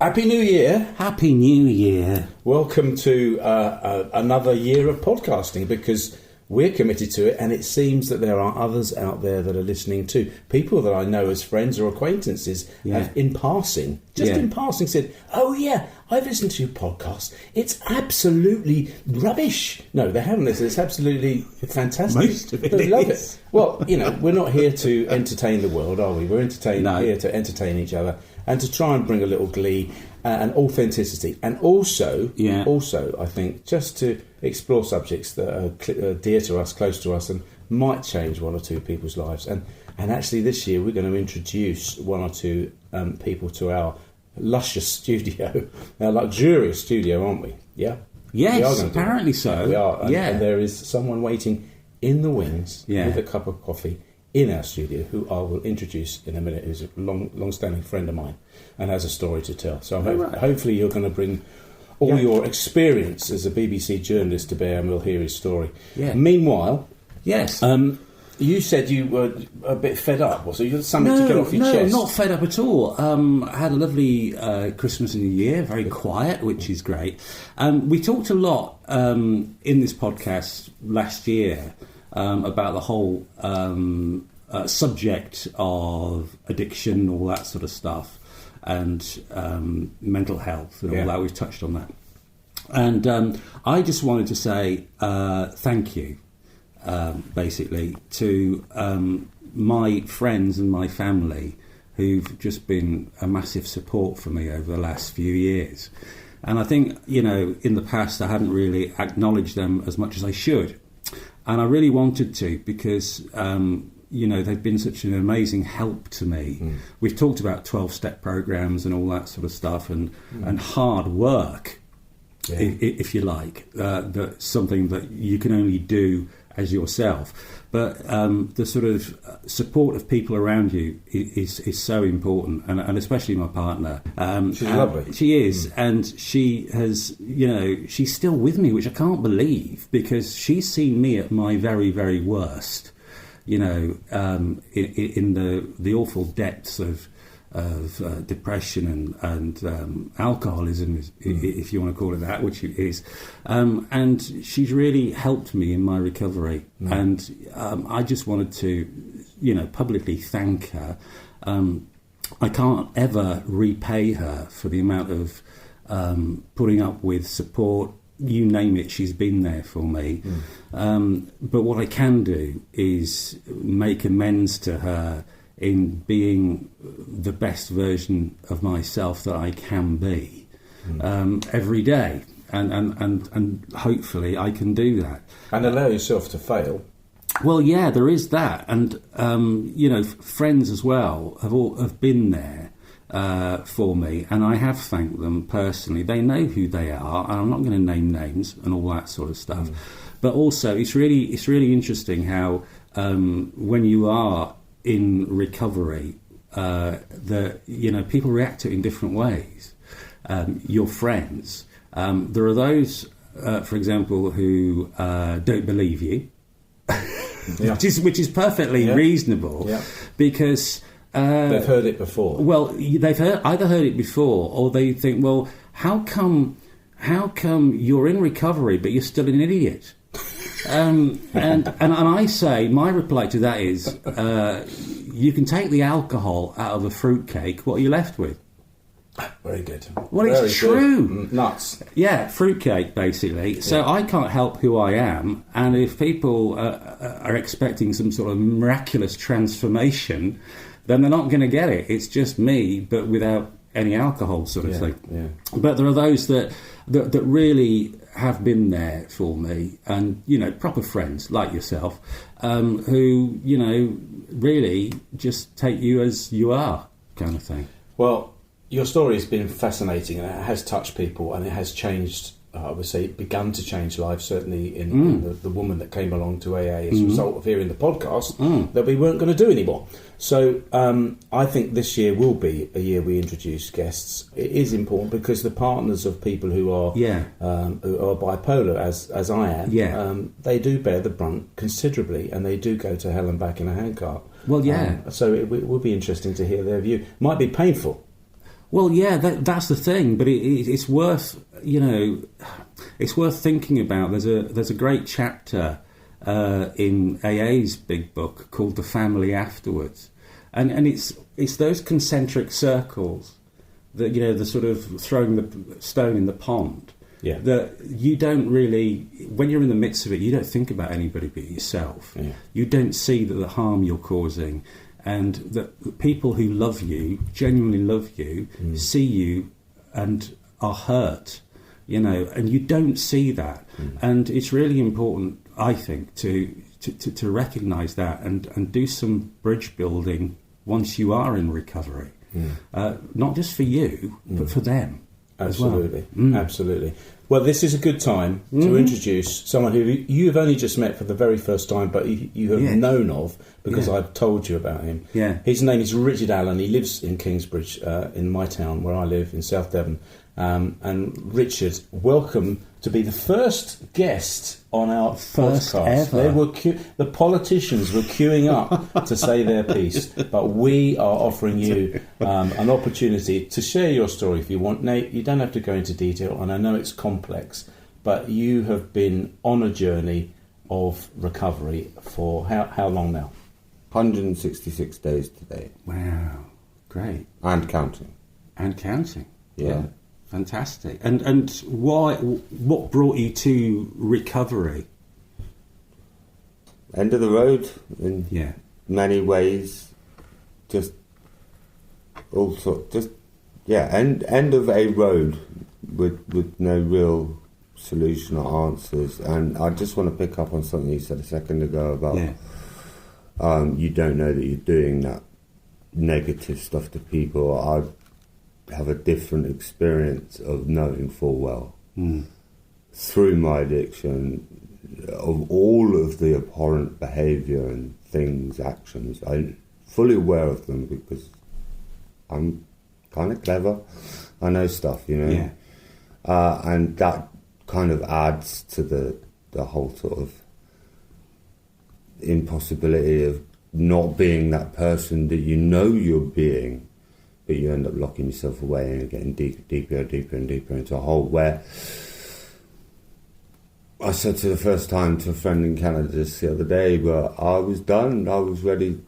Happy New Year. Happy New Year. Welcome to another year of podcasting, because we're committed to it, and it seems that there are others out there that are listening too. People that I know as friends or acquaintances have, in passing said, "Oh yeah, I've listened to your podcast. It's absolutely rubbish." No, they haven't listened. It's absolutely fantastic. Most of it They love is. it. Well, we're not here to entertain the world, are we? We're here to entertain each other and to try and bring a little glee and authenticity, and also, I think, just to explore subjects that are dear to us, close to us, and might change one or two people's lives. And actually, this year we're going to introduce one or two people to our luscious studio, our luxurious studio, aren't we? Yeah. Yes, apparently so. We are. Yeah. And there is someone waiting in the wings with a cup of coffee in our studio, who I will introduce in a minute, who's a long-standing friend of mine and has a story to tell. So hopefully you're going to bring all your experience as a BBC journalist to bear, and we'll hear his story. Yeah. Meanwhile, yes. You said you were a bit fed up, so you had something to get off your chest. No, not fed up at all. I had a lovely Christmas and New Year, very quiet, which is great. We talked a lot in this podcast last year about the whole subject of addiction, all that sort of stuff, and mental health and all that. We've touched on that. And I just wanted to say thank you, basically, to my friends and my family who've just been a massive support for me over the last few years. And I think, in the past I hadn't really acknowledged them as much as I should. And I really wanted to, because, they've been such an amazing help to me. Mm. We've talked about 12-step programs and all that sort of stuff, and hard work, if you like. That's something that you can only do as yourself. But the sort of support of people around you is so important, and especially my partner. She's lovely. She is, and she has, she's still with me, which I can't believe, because she's seen me at my very, very worst, in the awful depths of depression and alcoholism, if you want to call it that, which it is. And she's really helped me in my recovery. And I just wanted to, publicly thank her. I can't ever repay her for the amount of putting up with support. You name it, she's been there for me. But what I can do is make amends to her in being the best version of myself that I can be every day, and hopefully I can do that. And allow yourself to fail. Well, yeah, there is that, and friends as well have been there for me, and I have thanked them personally. They know who they are, and I'm not going to name names and all that sort of stuff. But also, it's really interesting how when you are in recovery, people react to it in different ways. Your friends, there are those, for example, who don't believe you, which is perfectly reasonable, because they've heard it before. Well, they've either heard it before, or they think, well, how come you're in recovery but you're still an idiot? And I say, my reply to that is, you can take the alcohol out of a fruitcake. What are you left with? Very good. Well, it's true. Nuts. Yeah, fruitcake, basically. Yeah. So I can't help who I am, and if people are expecting some sort of miraculous transformation, then they're not going to get it. It's just me, but without any alcohol, sort of thing. Yeah. But there are those that really have been there for me, and proper friends like yourself, who really just take you as you are, kind of thing. Well, your story has been fascinating, and it has touched people, and it has changed. I would say begun to change lives, certainly in the woman that came along to AA as a result of hearing the podcast that we weren't going to do anymore. So I think this year will be a year we introduce guests. It is important because the partners of people who are bipolar, as I am, they do bear the brunt considerably, and they do go to hell and back in a handcart. Well, yeah. So it will be interesting to hear their view. Might be painful. Well, yeah, that's the thing, but it's worth, it's worth thinking about. There's a great chapter in AA's big book called The Family Afterwards, and it's those concentric circles that, the sort of throwing the stone in the pond. Yeah. That you don't really, when you're in the midst of it, you don't think about anybody but yourself. Yeah. You don't see the harm you're causing, and that the people who love you, genuinely love you, see you and are hurt, and you don't see that. And it's really important, I think, to recognise that and do some bridge building once you are in recovery. Not just for you, but for them. Absolutely, well. Absolutely. Well, this is a good time to introduce someone who you've only just met for the very first time, but you have known of because I've told you about him. Yeah. His name is Richard Allen. He lives in Kingsbridge, in my town where I live, in South Devon. And Richard, welcome to be the first guest on our podcast. Ever. The politicians were queuing up to say their piece, but we are offering you an opportunity to share your story if you want. Nate, you don't have to go into detail, and I know it's complex, but you have been on a journey of recovery for how long now? 166 days today. Wow, great. And counting. Yeah. Fantastic. And why? What brought you to recovery? End of the road in many ways. Just also end of a road with no real solution or answers. And I just want to pick up on something you said a second ago about you don't know that you're doing that negative stuff to people. I have a different experience of knowing full well through my addiction of all of the abhorrent behaviour and things, actions. I'm fully aware of them because I'm kind of clever. I know stuff, and that kind of adds to the whole sort of impossibility of not being that person that you're being, but you end up locking yourself away and getting deeper and deeper into a hole where I said to the first time to a friend in Canada just the other day, but I was done. I was ready.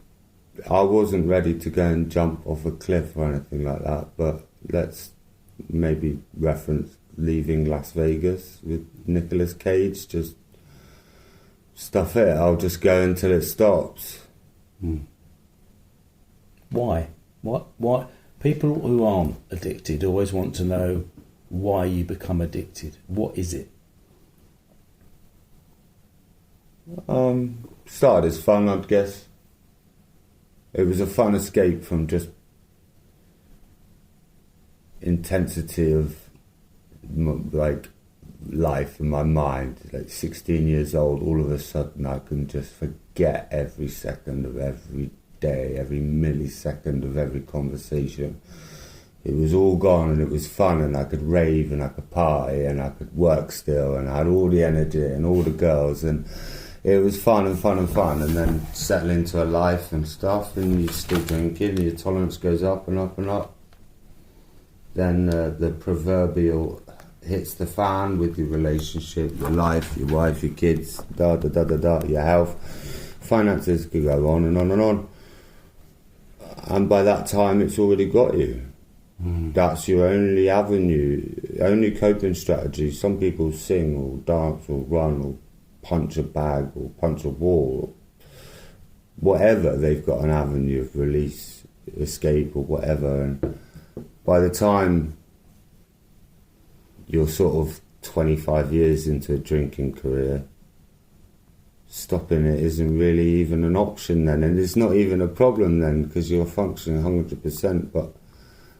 I wasn't ready to go and jump off a cliff or anything like that, but let's maybe reference Leaving Las Vegas with Nicolas Cage. Just stuff it. I'll just go until it stops. Why? What? People who aren't addicted always want to know why you become addicted. What is it? Started as fun, I'd guess. It was a fun escape from just intensity of life in my mind. 16 years old, all of a sudden I can just forget every second of every day, every millisecond of every conversation. It was all gone and it was fun, and I could rave and I could party and I could work still, and I had all the energy and all the girls, and it was fun, and then settle into a life and stuff, and you still drinking and your tolerance goes up and up and up. Then the proverbial hits the fan with your relationship, your life, your wife, your kids, your health, finances could go on and on and on. And by that time, it's already got you. That's your only avenue, only coping strategy. Some people sing or dance or run or punch a bag or punch a wall. Whatever, they've got an avenue of release, escape or whatever. And by the time you're sort of 25 years into a drinking career, stopping it isn't really even an option then, and it's not even a problem then because you're functioning 100%, but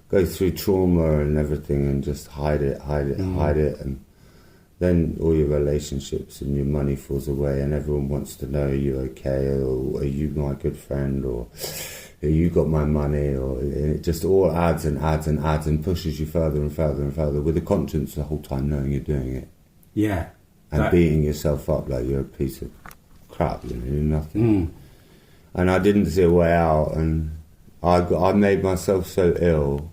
go through trauma and everything and just hide it, and then all your relationships and your money falls away and everyone wants to know, are you okay, or are you my good friend, or you got my money, or it just all adds and pushes you further and further and further with the conscience the whole time knowing you're doing it. Yeah. And beating yourself up like you're a piece of crap, you're nothing. And I didn't see a way out, and I made myself so ill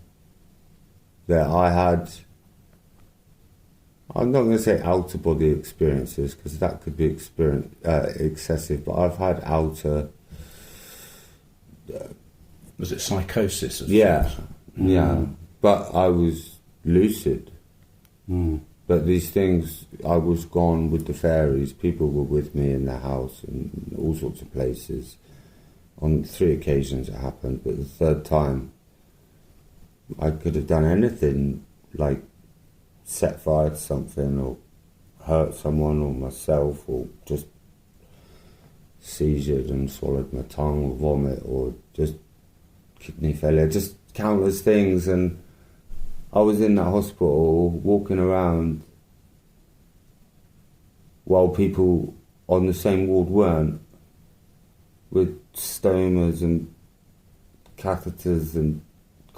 that I had, I'm not going to say outer body experiences because that could be excessive, but I've had outer. Was it psychosis? Yeah. But I was lucid. But these things, I was gone with the fairies. People were with me in their house and all sorts of places. On 3 occasions it happened, but the third time, I could have done anything, like set fire to something or hurt someone or myself or just seizured and swallowed my tongue or vomit or just kidney failure, just countless things. And I was in that hospital walking around while people on the same ward weren't, with stomas and catheters and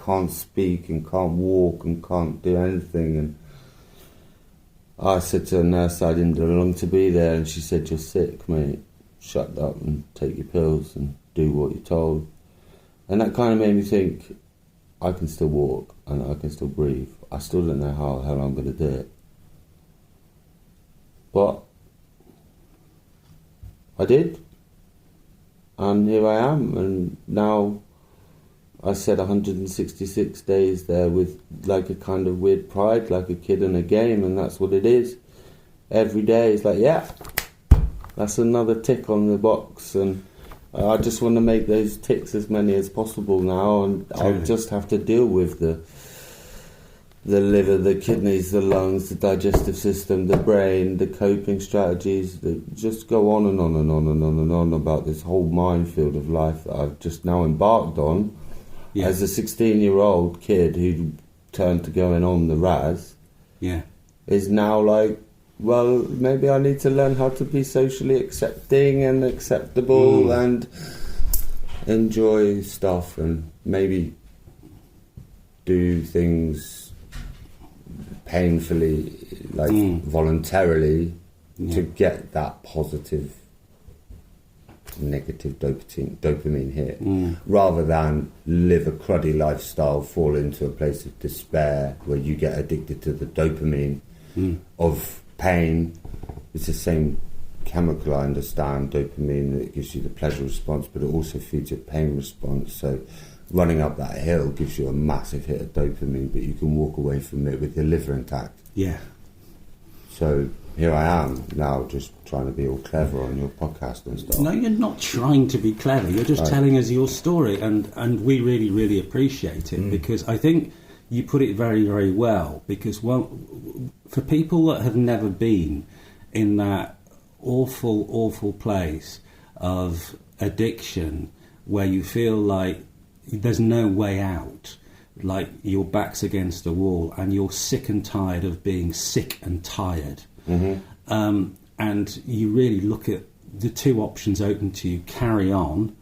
can't speak and can't walk and can't do anything. And I said to a nurse I didn't belong to be there, and she said, "You're sick, mate. Shut up and take your pills and do what you're told." And that kind of made me think, I can still walk and I can still breathe. I still don't know how the hell I'm going to do it. But I did. And here I am. And now I said 166 days there with like a kind of weird pride, like a kid in a game, and that's what it is. Every day it's like, yeah, that's another tick on the box, and I just want to make those ticks as many as possible now, and I'll just have to deal with the liver, the kidneys, the lungs, the digestive system, the brain, the coping strategies, just go on and on and on and on and on about this whole minefield of life that I've just now embarked on as a 16-year-old kid who turned to going on the RAS. Is now like, well, maybe I need to learn how to be socially accepting and acceptable and enjoy stuff and maybe do things painfully, like voluntarily, to get that positive, negative dopamine hit, rather than live a cruddy lifestyle, fall into a place of despair where you get addicted to the dopamine of pain. It's the same chemical, I understand, dopamine, that gives you the pleasure response, but it also feeds your pain response. So running up that hill gives you a massive hit of dopamine, but you can walk away from it with your liver intact. So here I am now, just trying to be all clever on your podcast and stuff. No, you're not trying to be clever. You're just telling us your story, and we really, really appreciate it, because I think you put it very, very well. Because for people that have never been in that awful, awful place of addiction, where you feel like there's no way out, like your back's against the wall and you're sick and tired of being sick and tired, and you really look at the two options open to you: carry on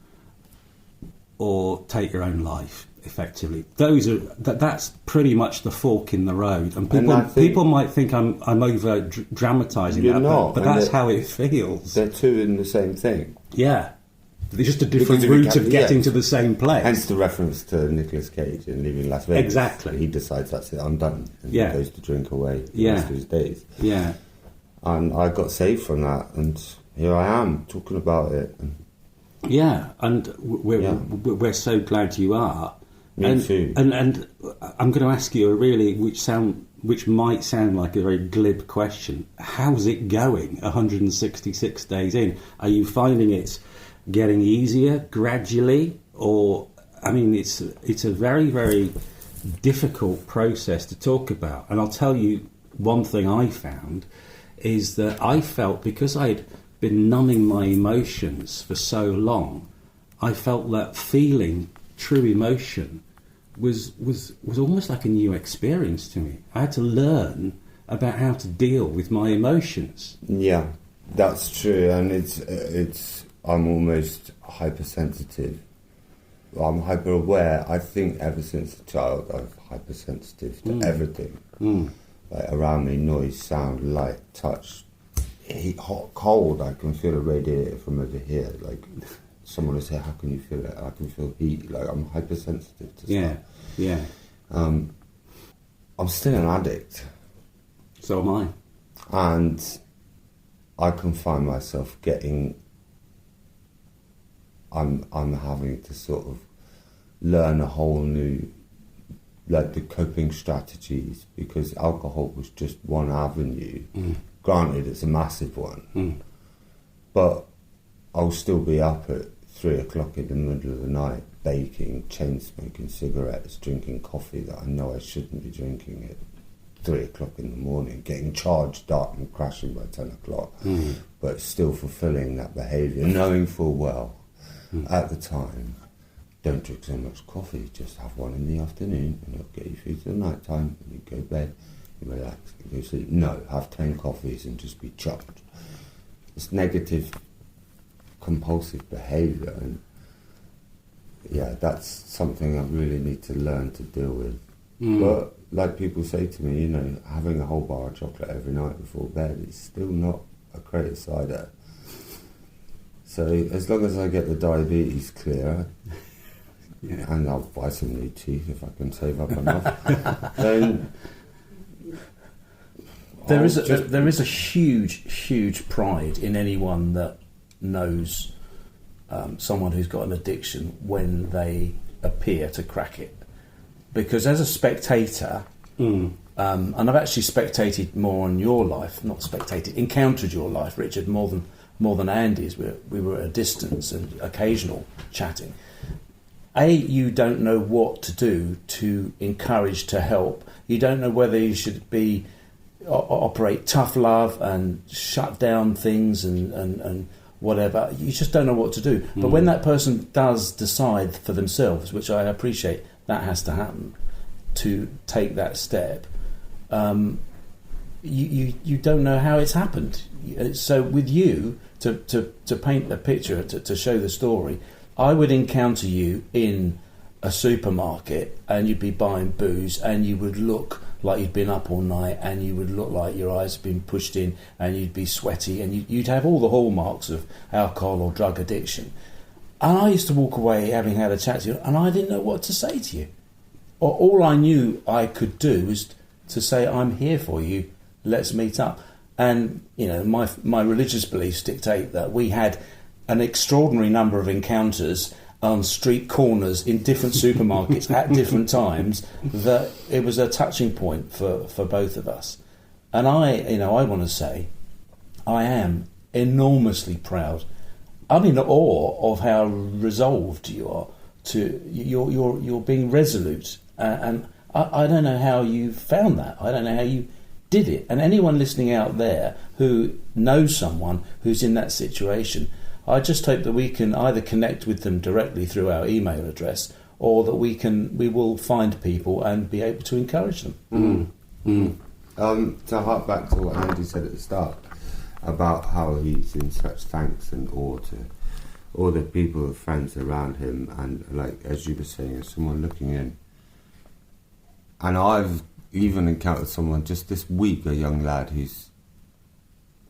or take your own life. Effectively, that's pretty much the fork in the road, and people might think I'm over dramatising that, but that's how it feels. They're two in the same thing. Yeah, there's just a different route of getting to the same place. Hence the reference to Nicolas Cage in Leaving Las Vegas. Exactly. He decides that's it, I'm done, and he goes to drink away the rest of his days. And I got saved from that, and here I am talking about it. And we're so glad you are. Me too. And I'm going to ask you which might sound like a very glib question. How's it going 166 days in? Are you finding it's getting easier gradually? Or, I mean, it's a very, very difficult process to talk about. And I'll tell you one thing I found is that I felt, because I'd been numbing my emotions for so long, I felt that feeling true emotion was almost like a new experience to me. I had to learn about how to deal with my emotions. Yeah, that's true, and it's I'm almost hypersensitive. I'm hyper aware. I think ever since a child I'm hypersensitive to everything. Like around me, noise, sound, light, touch, heat, hot, cold. I can feel a radiator from over here. Like someone will say, "How can you feel it?" I can feel heat. Like I'm hypersensitive to stuff. I'm still an addict. So am I. And I can find myself I'm having to sort of learn a whole new, like, the coping strategies, because alcohol was just one avenue. Granted, it's a massive one, but I'll still be up at 3 o'clock in the middle of the night, baking, chain smoking cigarettes, drinking coffee that I know I shouldn't be drinking at 3 o'clock in the morning, getting charged up and crashing by 10 o'clock, but still fulfilling that behaviour, knowing full well at the time, don't drink so much coffee, just have one in the afternoon and it'll get you through to the night time, and you go to bed, you relax, you go to sleep. No, have 10 coffees and just be chucked. It's negative, compulsive behaviour, and yeah, that's something I really need to learn to deal with. But like people say to me, you know, having a whole bar of chocolate every night before bed is still not a creative cider. So as long as I get the diabetes clear, and I'll buy some new teeth if I can save up enough, then there is a huge pride in anyone that knows someone who's got an addiction when they appear to crack it. Because as a spectator, and I've actually spectated more on your life, encountered your life, Richard, more than Andy's. We were at a distance and occasional chatting. You don't know what to do to encourage, to help. You don't know whether you should operate tough love and shut down things and whatever. You just don't know what to do. But when that person does decide for themselves, which I appreciate, that has to happen, to take that step, you don't know how it's happened. So with you, to paint the picture, to show the story, I would encounter you in a supermarket and you'd be buying booze and you would look like you'd been up all night and you would look like your eyes had been pushed in and you'd be sweaty and you'd have all the hallmarks of alcohol or drug addiction. And I used to walk away having had a chat to you and I didn't know what to say to you. Or all I knew I could do was to say, I'm here for you, let's meet up. And, you know, my religious beliefs dictate that we had an extraordinary number of encounters on street corners in different supermarkets at different times, that it was a touching point for both of us. And I want to say I am enormously proud. I'm in awe of how resolved you are. You're being resolute, and I don't know how you found that. I don't know how you did it. And anyone listening out there who knows someone who's in that situation, I just hope that we can either connect with them directly through our email address, or that we will find people and be able to encourage them. To hark back to what Andy said at the start about how he's in such thanks and awe to all the people, friends around him, and, like, as you were saying, as someone looking in. And I've even encountered someone just this week, a young lad who's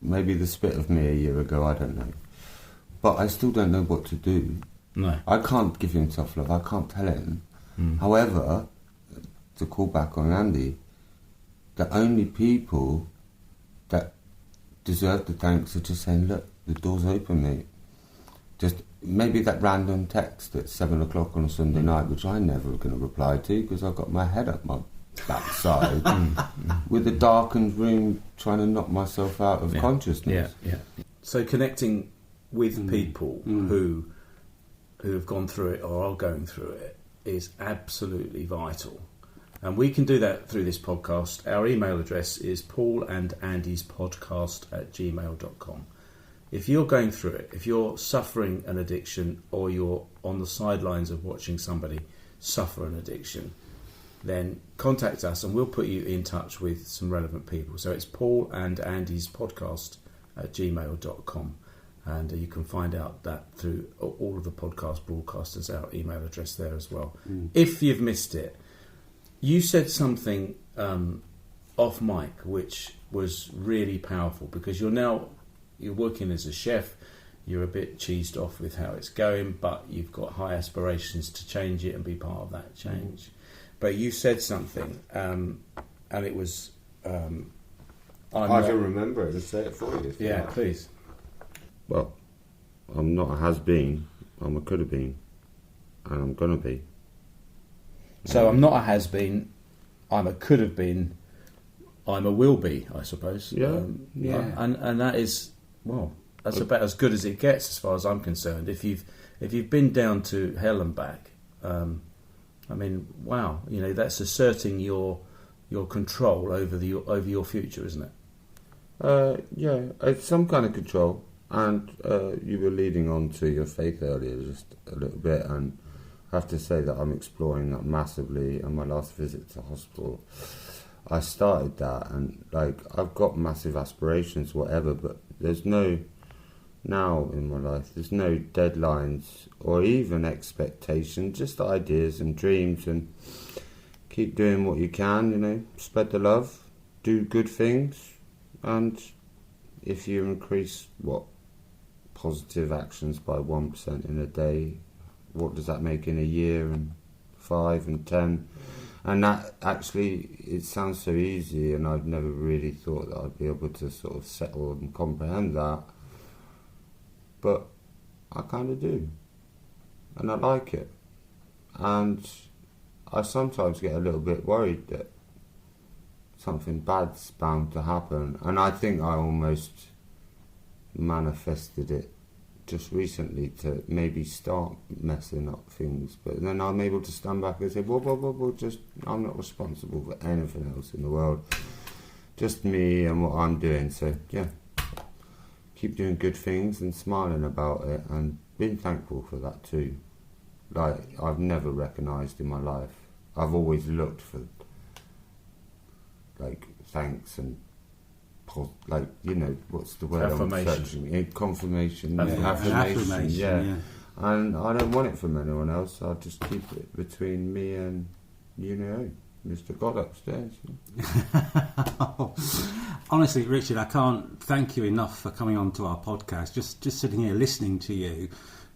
maybe the spit of me a year ago, I don't know. But I still don't know what to do. No. I can't give him tough love, I can't tell him. However, to call back on Andy, the only people that deserve the thanks are just saying, look, the door's open, mate. Just maybe that random text at 7 o'clock on a Sunday night, which I never was going to reply to because I've got my head up my backside with a darkened room trying to knock myself out of consciousness. Yeah. So connecting with people who have gone through it or are going through it is absolutely vital. And we can do that through this podcast. Our email address is paulandandyspodcast@gmail.com. If you're going through it, if you're suffering an addiction, or you're on the sidelines of watching somebody suffer an addiction, then contact us and we'll put you in touch with some relevant people. So it's paulandandyspodcast@gmail.com. And you can find out that through all of the podcast broadcasters, our email address there as well. If you've missed it, you said something off mic which was really powerful, because you're working as a chef, you're a bit cheesed off with how it's going, but you've got high aspirations to change it and be part of that change. But you said something and it was. I can remember it. Just say it for you. Yeah, please. Well, I'm not a has-been. I'm a could have been, and I'm gonna be. So I'm not a has-been. I'm a could have been. I'm a will be, I suppose. Yeah. And that is, well, that's about as good as it gets as far as I'm concerned. If you've been down to hell and back, I mean, wow, that's asserting your control over your future, isn't it? Yeah, it's some kind of control. And you were leading on to your faith earlier just a little bit, and I have to say that I'm exploring that massively. On my last visit to hospital, I started that, and I've got massive aspirations, whatever, but there's no, now in my life, there's no deadlines or even expectations, just ideas and dreams, and keep doing what you can, spread the love, do good things, and if you increase positive actions by 1% in a day, what does that make in a year, and 5 and 10? And that actually, it sounds so easy, and I've never really thought that I'd be able to sort of settle and comprehend that, but I kind of do, and I like it, and I sometimes get a little bit worried that something bad's bound to happen, and I think I almost manifested it just recently to maybe start messing up things, but then I'm able to stand back and say, well, just I'm not responsible for anything else in the world, just me and what I'm doing. So yeah, keep doing good things and smiling about it, and being thankful for that too. I've never recognised in my life, I've always looked for thanks and what's the word? Affirmation. Confirmation. Affirmation. Yeah. And I don't want it from anyone else. I'll just keep it between me and Mr. God upstairs. Honestly, Richard, I can't thank you enough for coming on to our podcast. Just sitting here listening to you,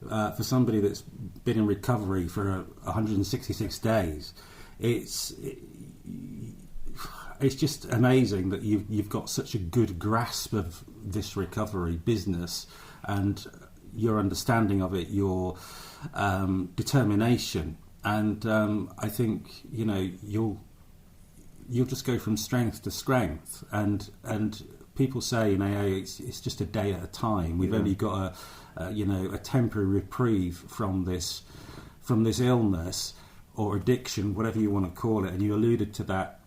for somebody that's been in recovery for 166 days, it's just amazing that you've got such a good grasp of this recovery business and your understanding of it, your determination, and I think you'll just go from strength to strength. And people say in AA it's just a day at a time. We've only got a temporary reprieve from this illness or addiction, whatever you want to call it. And you alluded to that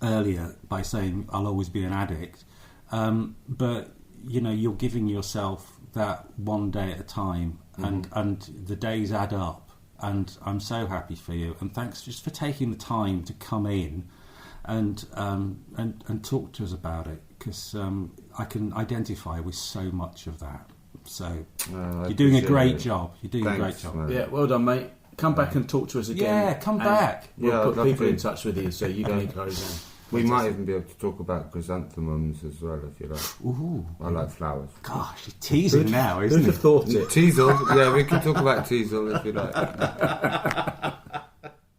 earlier by saying I'll always be an addict, but you're giving yourself that one day at a time, and the days add up, and I'm so happy for you, and thanks just for taking the time to come in and talk to us about it, because I can identify with so much of that. So you're doing a great job. You're doing a great job. Man. Yeah, well done, mate. Come back and talk to us again. Yeah, come back. We'll put people in touch with you so you can encourage them. We might even be able to talk about chrysanthemums as well, if you like. Ooh. I like flowers. Gosh, you're teasing now, isn't Who'd it? have thought it? Teasel, yeah, we can talk about teasel if you like.